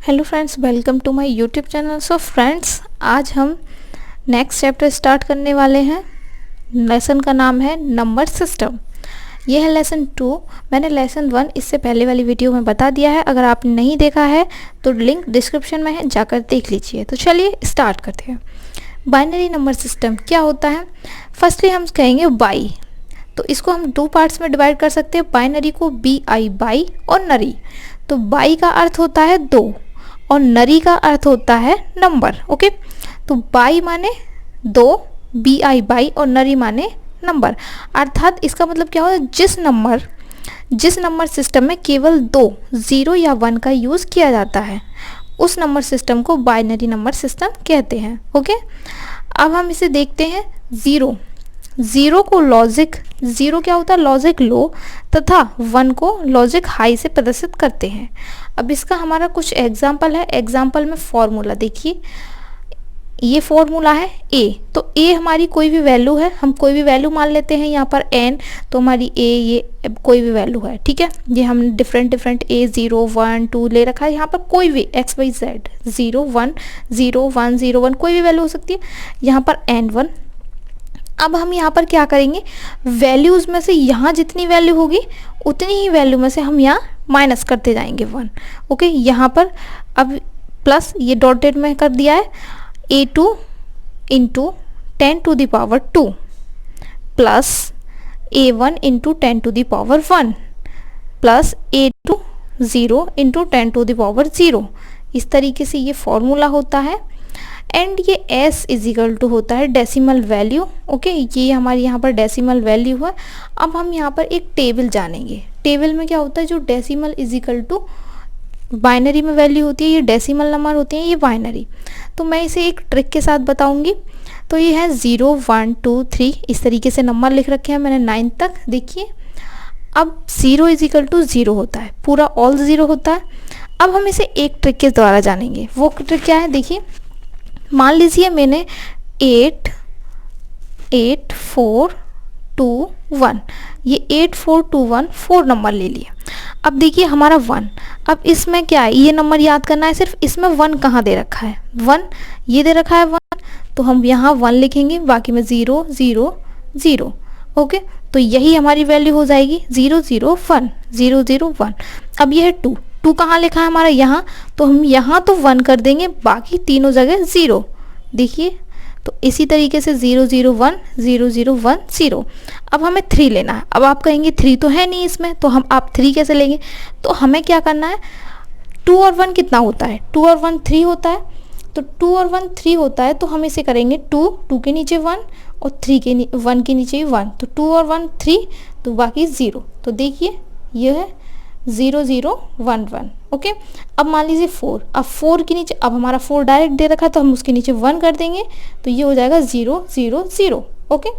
Hello friends, welcome to my YouTube channel. So friends, आज हम next chapter start करने वाले हैं। लेसन का नाम है नंबर सिस्टम। ये है लेसन 2। मैंने लेसन 1 इससे पहले वाली वीडियो में बता दिया है। अगर आपने नहीं देखा है तो लिंक डिस्क्रिप्शन में है, जाकर देख लीजिए। तो चलिए स्टार्ट करते हैं। बाइनरी नंबर सिस्टम क्या होता है? फर्स्टली हम कहेंगे बाई। तो इसको हम दो पार्ट्स में डिवाइड कर सकते हैं। बाइनरी को BI बाई और नरी। तो बाई का अर्थ होता है दो और नरी का अर्थ होता है नंबर। ओके, तो बाई माने दो, BI बाई और नरी माने नंबर। अर्थात इसका मतलब क्या होता है, जिस नंबर सिस्टम में केवल दो 0 या 1 का यूज़ किया जाता है उस नंबर सिस्टम को बाइनरी नंबर सिस्टम कहते हैं। ओके, अब हम इसे देखते हैं। ज़ीरो को लॉजिक, ज़ीरो क्या होता है, लॉजिक लो, तथा 1 को लॉजिक हाई से प्रदर्शित करते हैं। अब इसका हमारा कुछ एग्जाम्पल है। एग्जाम्पल में फॉर्मूला देखिए, ये फॉर्मूला है A। तो A हमारी कोई भी वैल्यू है, हम कोई भी वैल्यू मान लेते हैं यहाँ पर n। तो हमारी A ये कोई भी वैल्यू है, ठीक है। ये हमने डिफरेंट A 0 1 2 ले रखा है। यहाँ पर कोई भी XYZ 0 1 0 1 0 1 कोई भी वैल्यू हो सकती है। यहाँ पर n1। अब हम यहाँ पर क्या करेंगे, वैल्यूज़ में से यहाँ जितनी वैल्यू होगी उतनी ही वैल्यू में से हम यहाँ माइनस करते जाएंगे 1। ओके, यहाँ पर अब प्लस ये डॉटेड में कर दिया है। A2 into 10 to the power 2 plus A1 into 10 to the power 1 plus A2 0 into 10 to the power 0। इस तरीके से ये फॉर्मूला होता है। एंड ये S इज इक्वल टू होता है डेसिमल वैल्यू। ओके, ये हमारी यहाँ पर डेसिमल वैल्यू है। अब हम यहाँ पर एक टेबल जानेंगे। टेबल में क्या होता है, जो decimal is equal to binary में वैल्यू होती है, ये डेसिमल नंबर होती है, ये बाइनरी। तो मैं इसे एक ट्रिक के साथ बताऊंगी। तो ये है 0 1 2 3 इस तरीके से नंबर लिख रखे हैं मैंने 9 तक। देखिए, अब 0 इज इक्वल टू 0 होता है, पूरा ऑल 0 होता है। अब हम इसे एक ट्रिक के द्वारा जानेंगे। वो ट्रिक क्या है, देखिए, मान लीजिए मैंने 8 4 2 1 ये 8 4 2 1 4 नंबर ले लिया। अब देखिए हमारा 1। अब इसमें क्या है, ये नंबर याद करना है सिर्फ। इसमें 1 कहाँ दे रखा है, 1 ये दे रखा है 1। तो हम यहाँ 1 लिखेंगे, बाकी में 0 0 0। ओके, तो यही हमारी वैल्यू हो जाएगी 0 0 1 0 0 1। अब ये है 2 कहाँ लिखा है हमारा, यहाँ। तो हम यहाँ तो 1 कर देंगे, बाकी तीनों जगह 0। देखिए, तो इसी तरीके से 0 0 1 0 0 1 0। अब हमें 3 लेना है। अब आप कहेंगे 3 तो है नहीं इसमें, तो हम आप 3 कैसे लेंगे? तो हमें क्या करना है, 2 और 1 कितना होता है, 2 और 1 3 होता है। तो 2 और 1 3 होता है, तो हम इसे करेंगे 2 के नीचे 1 और 1 के नीचे 1। तो 2 और 1 3, तो बाकी 0। तो देखिए ये है 0 0 1 1। ओके, अब मान लीजिए 4। अब 4 के नीचे, अब हमारा 4 डायरेक्ट दे रखा है, तो हम उसके नीचे 1 कर देंगे, तो ये हो जाएगा 0 0 0। ओके,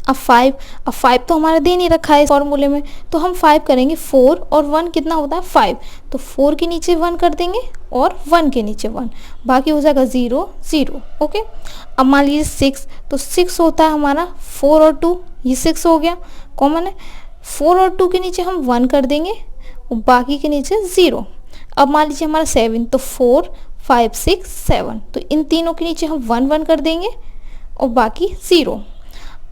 अब 5 तो हमारा दे नहीं रखा है इस फॉर्मूले में, तो हम 5 करेंगे। 4 और 1 कितना होता है, 5। तो 4 के नीचे 1 कर देंगे और 1 के नीचे 1, बाकी हो जाएगा 0 0। ओके, अब मान लीजिए 6। तो 6 होता है हमारा 4 और 2, ये 6 हो गया, कॉमन है। 4 और 2 के नीचे हम 1 कर देंगे और बाकी के नीचे 0। अब मान लीजिए हमारा 7। तो 4 5 6 7, तो इन तीनों के नीचे हम 1 1 कर देंगे और बाकी 0।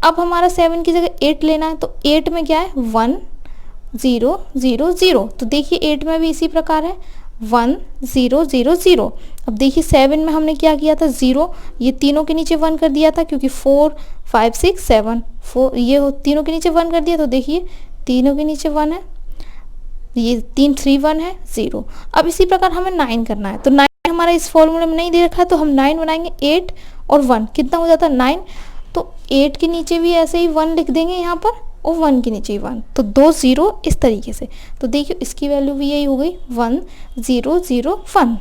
अब हमारा 7 की जगह 8 लेना है। तो 8 में क्या है, 1 0 0 0। तो देखिए 8 में भी इसी प्रकार है 1 0 0 0। अब देखिए 7 में हमने क्या किया था, 0 ये तीनों के नीचे 1 कर दिया था, क्योंकि 4 5 6 7 4 ये तीनों के नीचे 1 कर दिया। तो देखिए तीनों के नीचे 1 है, ये 3 3 1 है 0। अब इसी प्रकार हमें 9 करना है। तो 9 हमारा इस फॉर्मूले में नहीं दे रखा है, तो हम 9 बनाएंगे। 8 और 1 कितना हो जाता है, 9। तो 8 के नीचे भी ऐसे ही 1 लिख देंगे यहाँ पर, और 1 के नीचे 1, तो 2 0 इस तरीके से। तो देखिए इसकी वैल्यू भी यही हो गई 1 0 0 1।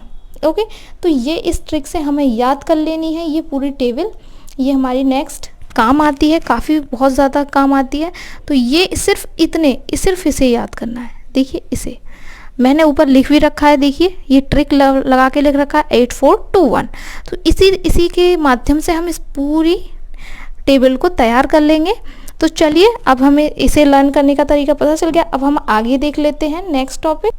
ओके, तो ये इस ट्रिक से हमें याद कर लेनी है ये पूरी टेबल। ये हमारी नेक्स्ट काम आती है, काफ़ी बहुत ज़्यादा काम आती है। तो ये सिर्फ इसे याद करना है। देखिए इसे मैंने ऊपर लिख भी रखा है, देखिए ये ट्रिक लगा के लिख रखा है 8 4 2 1। तो इसी के माध्यम से हम इस पूरी टेबल को तैयार कर लेंगे। तो चलिए, अब हमें इसे लर्न करने का तरीका पता चल गया। अब हम आगे देख लेते हैं नेक्स्ट टॉपिक।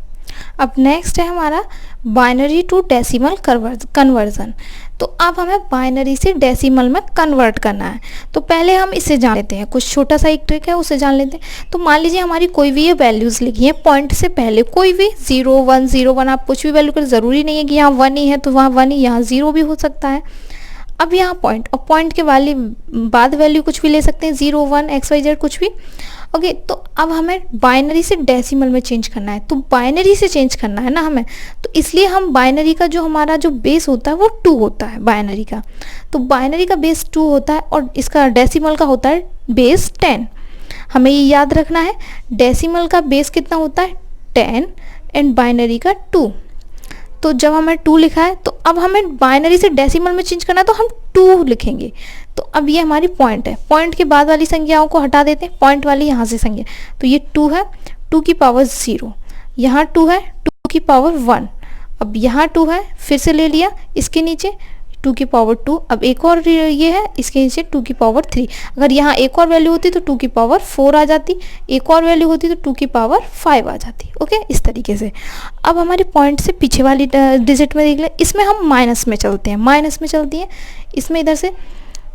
अब नेक्स्ट है हमारा बाइनरी टू डेसिमल कन्वर्जन। तो अब हमें बाइनरी से डेसिमल में कन्वर्ट करना है। तो पहले हम इसे जान लेते हैं, कुछ छोटा सा एक ट्रिक है उसे जान लेते हैं। तो मान लीजिए हमारी कोई भी ये वैल्यूज़ लिखी है, पॉइंट से पहले कोई भी 0 1 0 1, आप कुछ भी वैल्यू कर, ज़रूरी नहीं है कि यहाँ 1 ही है तो वहाँ 1 ही, यहाँ 0 भी हो सकता है। अब यहाँ पॉइंट, और पॉइंट के वाली बाद वैल्यू कुछ भी ले सकते हैं, 0 1 XYZ कुछ भी। ओके, तो अब हमें बाइनरी से डेसिमल में चेंज करना है। तो बाइनरी से चेंज करना है ना हमें, तो इसलिए हम बाइनरी का जो हमारा जो बेस होता है वो 2 होता है बाइनरी का। तो बाइनरी का बेस 2 होता है और इसका डेसिमल का होता है बेस 10। हमें ये याद रखना है, डेसिमल का बेस कितना होता है 10 एंड बाइनरी का 2। तो जब हमें 2 लिखा है तो अब हमें बाइनरी से डेसिमल में चेंज करना है, तो हम 2 लिखेंगे। तो अब ये हमारी पॉइंट है, पॉइंट के बाद वाली संख्याओं को हटा देते हैं, पॉइंट वाली यहाँ से संख्या। तो ये 2 है, 2 की पावर 0, यहाँ 2 है, 2 की पावर 1, अब यहाँ 2 है, फिर से ले लिया इसके नीचे 2 की पावर 2, अब एक और ये है इसके नीचे 2 की पावर 3। अगर यहाँ एक और वैल्यू होती तो 2 की पावर 4 आ जाती, एक और वैल्यू होती तो 2 की पावर 5 आ जाती। ओके, इस तरीके से। अब हमारे पॉइंट से पीछे वाली डिजिट में देख लें, इसमें हम माइनस में चलते हैं, माइनस में चलती हैं इसमें इधर से।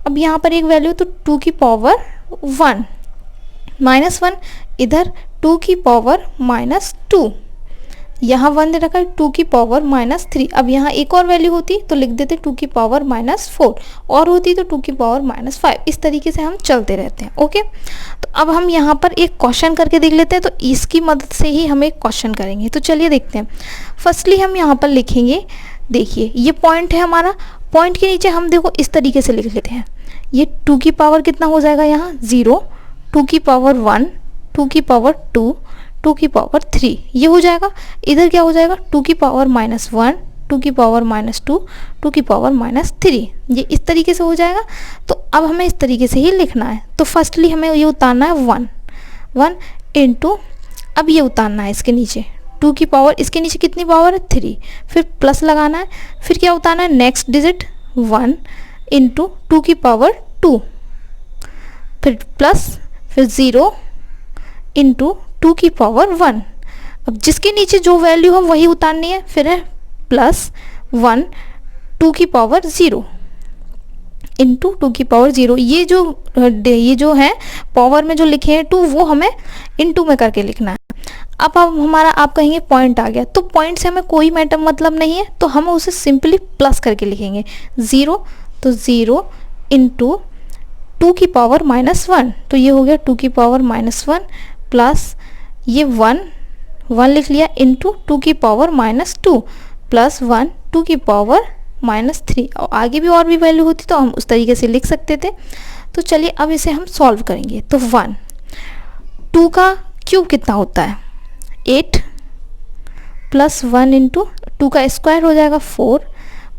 अब यहाँ पर एक वैल्यू तो 2 की पावर 1 -1, इधर 2 की पावर -2, यहाँ 1 दे रखा है, 2 की पावर -3। अब यहाँ एक और वैल्यू होती तो लिख देते 2 की पावर -4, और होती तो 2 की पावर -5। इस तरीके से हम चलते रहते हैं। ओके, तो अब हम यहाँ पर एक क्वेश्चन करके देख लेते हैं, तो इसकी मदद से ही हम एक क्वेश्चन करेंगे। तो चलिए देखते हैं। फर्स्टली हम यहाँ पर लिखेंगे, देखिए ये पॉइंट है हमारा, पॉइंट के नीचे हम देखो इस तरीके से लिख लेते हैं। ये 2 की पावर कितना हो जाएगा यहाँ 0, 2 की पावर 1, 2 की पावर 2, 2 की पावर 3, ये हो जाएगा। इधर क्या हो जाएगा 2 की पावर -1, 2 की पावर -2, 2 की पावर -3, ये इस तरीके से हो जाएगा। तो अब हमें इस तरीके से ही लिखना है। तो फर्स्टली हमें ये उतारना है 1 इंटू, अब ये उतारना है इसके नीचे 2 की पावर, इसके नीचे कितनी पावर है 3, फिर प्लस लगाना है, फिर क्या उतारना है नेक्स्ट डिजिट 1 इंटू 2 की पावर 2, फिर प्लस, फिर 0 इंटू 2 की पावर 1। अब जिसके नीचे जो वैल्यू है वही उतारनी है, फिर है +1 2 की पावर 0 इंटू 2 की पावर 0। ये जो है पावर में जो लिखे हैं 2, वो हमें इंटू में करके लिखना है। अब हमारा आप कहेंगे पॉइंट आ गया, तो पॉइंट से हमें कोई मैटर मतलब नहीं है, तो हम उसे सिंपली प्लस करके लिखेंगे 0, तो 0 इंटू 2 की पावर -1, तो ये हो गया 2 की पावर -1 प्लस ये 1 लिख लिया इंटू 2 की पावर -2 प्लस 1 2 की पावर -3, और आगे भी और भी वैल्यू होती तो हम उस तरीके से लिख सकते थे। तो चलिए अब इसे हम सॉल्व करेंगे। तो 2 का क्यूब कितना होता है 8 प्लस 1 इंटू 2 का स्क्वायर हो जाएगा 4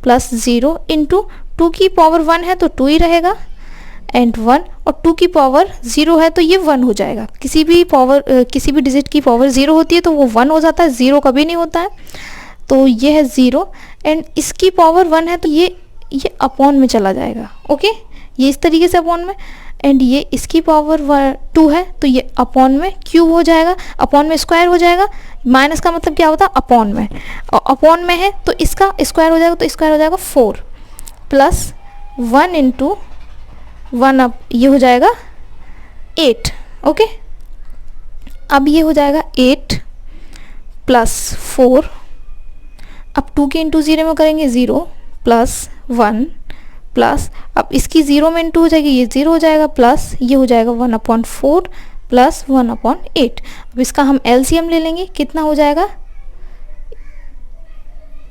प्लस 0 इंटू 2 की पावर 1 है तो 2 ही रहेगा एंड 1, और 2 की पावर 0 है तो ये 1 हो जाएगा। किसी भी डिजिट की पावर 0 होती है तो वो 1 हो जाता है, 0 कभी नहीं होता है। तो ये है 0 एंड इसकी पावर 1 है तो ये अपॉन में चला जाएगा। ओके, ये इस तरीके से अपॉन में, एंड ये इसकी पावर 2 है तो ये अपॉन में क्यूब हो जाएगा, अपॉन में स्क्वायर हो जाएगा। माइनस का मतलब क्या होता है अपॉन में, और अपॉन में है तो इसका स्क्वायर हो जाएगा, तो स्क्वायर हो जाएगा 4 प्लस 1 इंटू 1, अब ये हो जाएगा 8। ओके, अब ये हो जाएगा 8 प्लस 4, अब 2 के इंटू 0 में करेंगे 0 प्लस 1 प्लस, अब इसकी 0 में इंटू हो जाएगी, ये 0 हो जाएगा, प्लस ये हो जाएगा 1/4 प्लस 1/8। अब इसका हम एलसीएम ले लेंगे, कितना हो जाएगा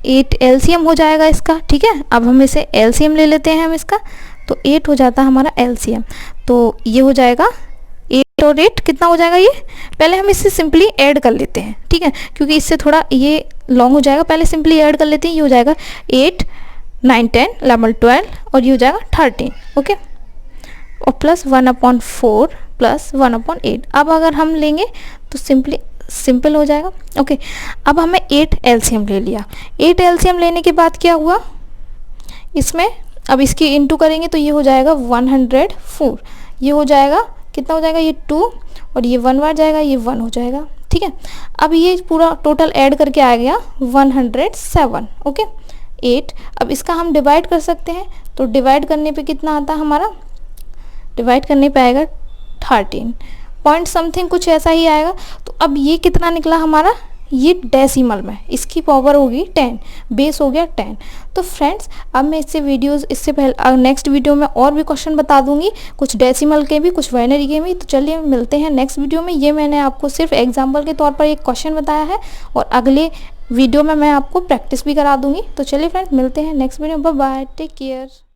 8 एलसीएम हो जाएगा इसका। ठीक है, अब हम इसे एलसीएम ले लेते हैं हम इसका, तो 8 हो जाता है हमारा एलसीएम। तो ये हो जाएगा 8 और 8 कितना हो जाएगा, ये पहले हम इससे सिंपली ऐड कर लेते हैं। ठीक है, क्योंकि इससे थोड़ा ये लॉन्ग हो जाएगा, पहले सिंपली ऐड कर लेते हैं। ये हो जाएगा 8 9 10 11 12 और ये हो जाएगा 13। ओके, और प्लस 1/4 प्लस 1/8। अब अगर हम लेंगे तो सिंपल हो जाएगा। ओके, अब हमें 8 एलसीएम ले लिया। 8 एलसीएम लेने के बाद क्या हुआ इसमें, अब इसकी इंटू करेंगे तो ये हो जाएगा 104, ये हो जाएगा कितना हो जाएगा, ये 2 और ये 1 बार जाएगा, ये 1 हो जाएगा। ठीक है। अब ये पूरा टोटल ऐड करके आ गया 107। ओके 8। अब इसका हम डिवाइड कर सकते हैं, तो डिवाइड करने पे कितना आता है हमारा, डिवाइड करने पे आएगा 13 पॉइंट समथिंग, कुछ ऐसा ही आएगा। तो अब ये कितना निकला हमारा, ये डेसिमल में, इसकी पावर होगी 10, बेस हो गया 10। तो फ्रेंड्स अब मैं इससे पहले नेक्स्ट वीडियो में और भी क्वेश्चन बता दूंगी, कुछ डेसिमल के भी, कुछ बाइनरी के भी। तो चलिए मिलते हैं नेक्स्ट वीडियो में। ये मैंने आपको सिर्फ एग्जाम्पल के तौर पर एक क्वेश्चन बताया है, और अगले वीडियो में मैं आपको प्रैक्टिस भी करा दूंगी। तो चलिए फ्रेंड्स मिलते हैं नेक्स्ट वीडियो में। Bye bye, take care.